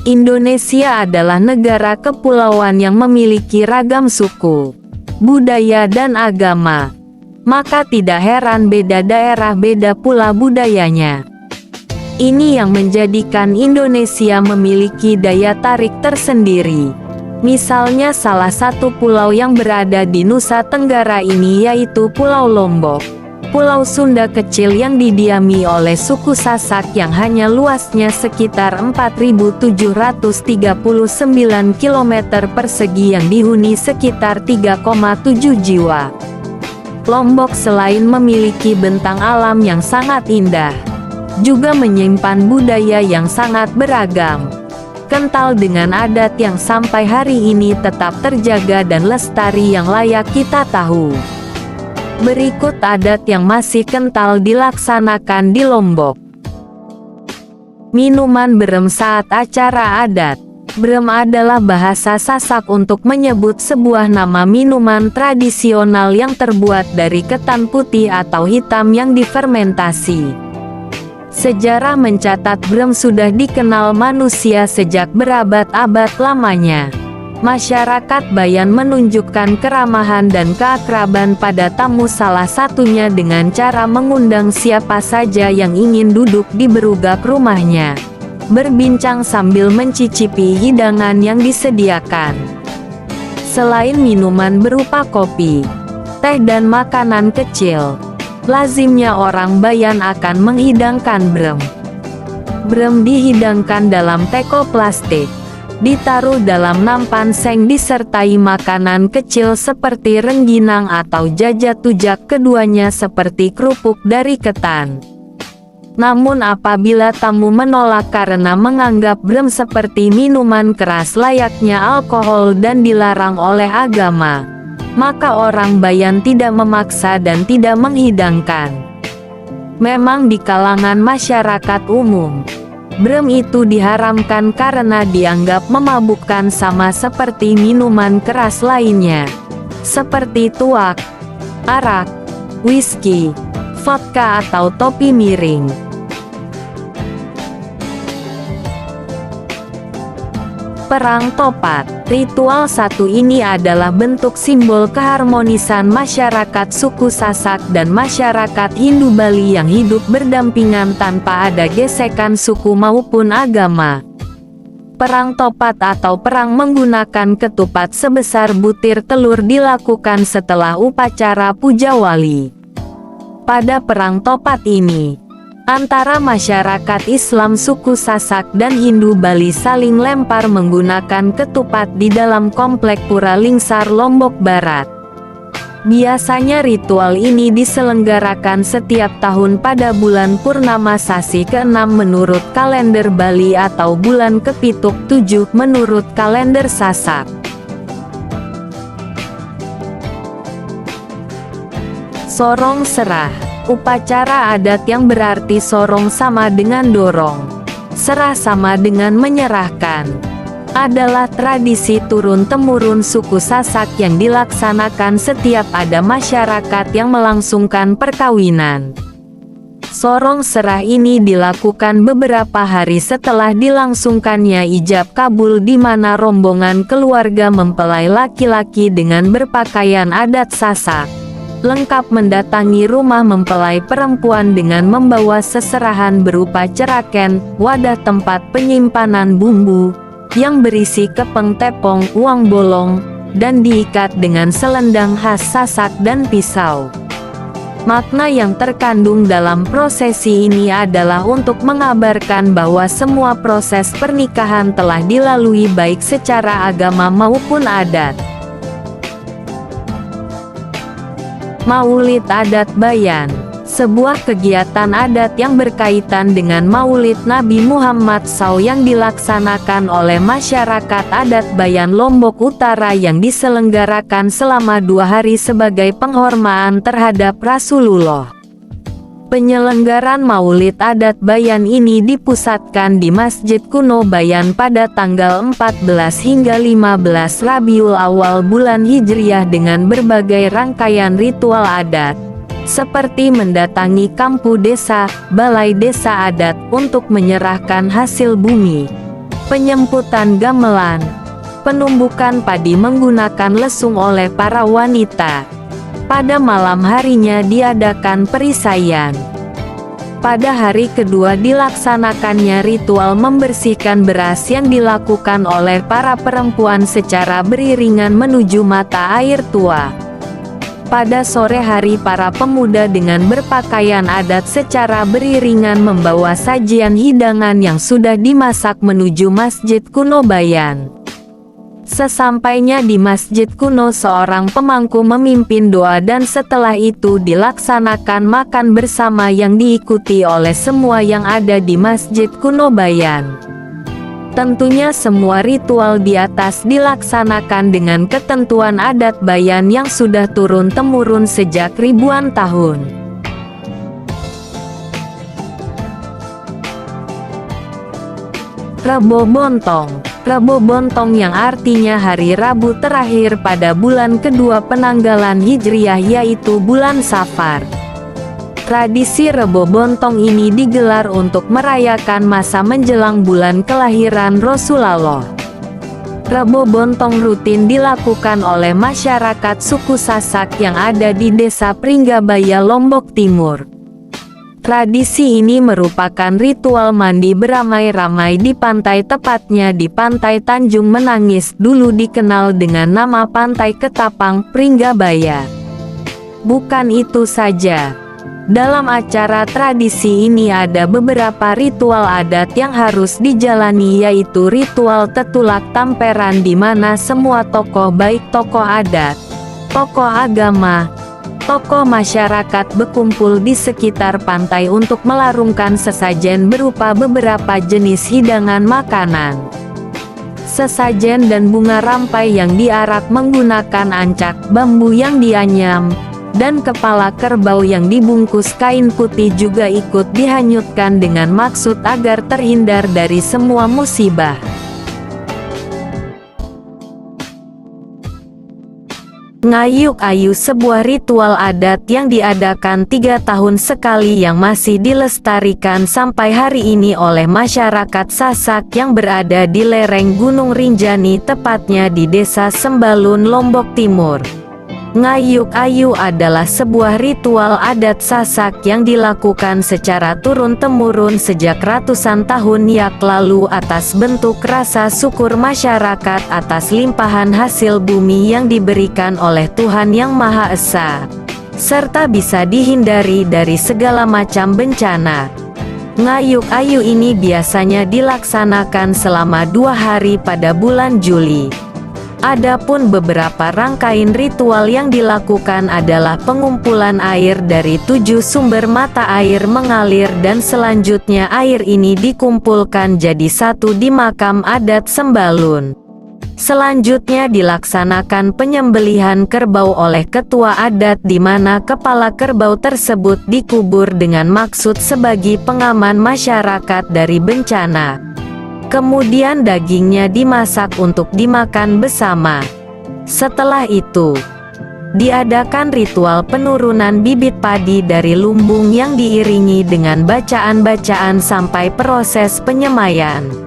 Indonesia adalah negara kepulauan yang memiliki ragam suku, budaya dan agama. Maka tidak heran beda daerah beda pula budayanya. Ini yang menjadikan Indonesia memiliki daya tarik tersendiri. Misalnya salah satu pulau yang berada di Nusa Tenggara ini yaitu Pulau Lombok. Pulau Sunda kecil yang didiami oleh suku Sasak yang hanya luasnya sekitar 4.739 km persegi yang dihuni sekitar 3,7 jiwa. Lombok selain memiliki bentang alam yang sangat indah, juga menyimpan budaya yang sangat beragam, kental dengan adat yang sampai hari ini tetap terjaga dan lestari yang layak kita tahu. Berikut adat yang masih kental dilaksanakan di Lombok. Minuman berem saat acara adat. Berem adalah bahasa Sasak untuk menyebut sebuah nama minuman tradisional yang terbuat dari ketan putih atau hitam yang difermentasi. Sejarah mencatat berem sudah dikenal manusia sejak berabad-abad lamanya. Masyarakat Bayan menunjukkan keramahan dan keakraban pada tamu, salah satunya dengan cara mengundang siapa saja yang ingin duduk di berugak rumahnya, berbincang sambil mencicipi hidangan yang disediakan. Selain minuman berupa kopi, teh dan makanan kecil, lazimnya orang Bayan akan menghidangkan brem. Brem dihidangkan dalam teko plastik, ditaruh dalam nampan seng disertai makanan kecil seperti rengginang atau jajatujak, keduanya seperti kerupuk dari ketan. Namun apabila tamu menolak karena menganggap brem seperti minuman keras layaknya alkohol dan dilarang oleh agama, maka orang Bayan tidak memaksa dan tidak menghidangkan. Memang di kalangan masyarakat umum, brem itu diharamkan karena dianggap memabukkan sama seperti minuman keras lainnya, seperti tuak, arak, whisky, vodka atau topi miring. Perang Topat. Ritual satu ini adalah bentuk simbol keharmonisan masyarakat suku Sasak dan masyarakat Hindu Bali yang hidup berdampingan tanpa ada gesekan suku maupun agama. Perang Topat atau perang menggunakan ketupat sebesar butir telur dilakukan setelah upacara puja wali. Pada perang Topat ini, antara masyarakat Islam suku Sasak dan Hindu Bali saling lempar menggunakan ketupat di dalam komplek Pura Lingsar, Lombok Barat. Biasanya ritual ini diselenggarakan setiap tahun pada bulan purnama sasi ke-6 menurut kalender Bali atau bulan Kepituk 7 menurut kalender Sasak. Sorong serah. Upacara adat yang berarti sorong sama dengan dorong, serah sama dengan menyerahkan, adalah tradisi turun-temurun suku Sasak yang dilaksanakan setiap ada masyarakat yang melangsungkan perkawinan. Sorong serah ini dilakukan beberapa hari setelah dilangsungkannya ijab kabul, di mana rombongan keluarga mempelai laki-laki dengan berpakaian adat Sasak lengkap mendatangi rumah mempelai perempuan dengan membawa seserahan berupa ceraken, wadah tempat penyimpanan bumbu, yang berisi kepeng tepong, uang bolong, dan diikat dengan selendang khas Sasak dan pisau. Makna yang terkandung dalam prosesi ini adalah untuk mengabarkan bahwa semua proses pernikahan telah dilalui baik secara agama maupun adat. Maulid Adat Bayan, sebuah kegiatan adat yang berkaitan dengan Maulid Nabi Muhammad SAW yang dilaksanakan oleh masyarakat adat Bayan Lombok Utara yang diselenggarakan selama 2 hari sebagai penghormatan terhadap Rasulullah. Penyelenggaran Maulid Adat Bayan ini dipusatkan di Masjid Kuno Bayan pada tanggal 14 hingga 15 Rabiul Awal bulan Hijriah dengan berbagai rangkaian ritual adat, seperti mendatangi kampu desa, balai desa adat untuk menyerahkan hasil bumi, penyemputan gamelan, penumbukan padi menggunakan lesung oleh para wanita. Pada malam harinya diadakan perisaian. Pada hari kedua dilaksanakannya ritual membersihkan beras yang dilakukan oleh para perempuan secara beriringan menuju mata air tua. Pada sore hari para pemuda dengan berpakaian adat secara beriringan membawa sajian hidangan yang sudah dimasak menuju Masjid Kuno Bayan. Sesampainya di masjid kuno seorang pemangku memimpin doa dan setelah itu dilaksanakan makan bersama yang diikuti oleh semua yang ada di Masjid Kuno Bayan. Tentunya semua ritual di atas dilaksanakan dengan ketentuan adat Bayan yang sudah turun-temurun sejak ribuan tahun. Rebo Bontong. Rebo Bontong yang artinya hari Rabu terakhir pada bulan kedua penanggalan Hijriah yaitu bulan Safar. Tradisi Rebo Bontong ini digelar untuk merayakan masa menjelang bulan kelahiran Rasulullah. Rebo Bontong rutin dilakukan oleh masyarakat suku Sasak yang ada di Desa Pringgabaya, Lombok Timur. Tradisi ini merupakan ritual mandi beramai-ramai di pantai, tepatnya di Pantai Tanjung Menangis, dulu dikenal dengan nama Pantai Ketapang, Pringgabaya. Bukan itu saja. Dalam acara tradisi ini ada beberapa ritual adat yang harus dijalani, yaitu ritual Tetulak Tamperan di mana semua tokoh baik tokoh adat, tokoh agama, tokoh masyarakat berkumpul di sekitar pantai untuk melarungkan sesajen berupa beberapa jenis hidangan makanan. Sesajen dan bunga rampai yang diarak menggunakan ancak bambu yang dianyam, dan kepala kerbau yang dibungkus kain putih juga ikut dihanyutkan dengan maksud agar terhindar dari semua musibah. Ngayuk-ayu, sebuah ritual adat yang diadakan 3 tahun sekali yang masih dilestarikan sampai hari ini oleh masyarakat Sasak yang berada di lereng Gunung Rinjani, tepatnya di Desa Sembalun, Lombok Timur. Ngayuk-ayu adalah sebuah ritual adat Sasak yang dilakukan secara turun-temurun sejak ratusan tahun yang lalu atas bentuk rasa syukur masyarakat atas limpahan hasil bumi yang diberikan oleh Tuhan Yang Maha Esa, serta bisa dihindari dari segala macam bencana. Ngayuk-ayu ini biasanya dilaksanakan selama 2 hari pada bulan Juli. Adapun beberapa rangkaian ritual yang dilakukan adalah pengumpulan air dari 7 sumber mata air mengalir dan selanjutnya air ini dikumpulkan jadi satu di makam adat Sembalun. Selanjutnya dilaksanakan penyembelihan kerbau oleh ketua adat di mana kepala kerbau tersebut dikubur dengan maksud sebagai pengaman masyarakat dari bencana. Kemudian dagingnya dimasak untuk dimakan bersama. Setelah itu, diadakan ritual penurunan bibit padi dari lumbung yang diiringi dengan bacaan-bacaan sampai proses penyemaian.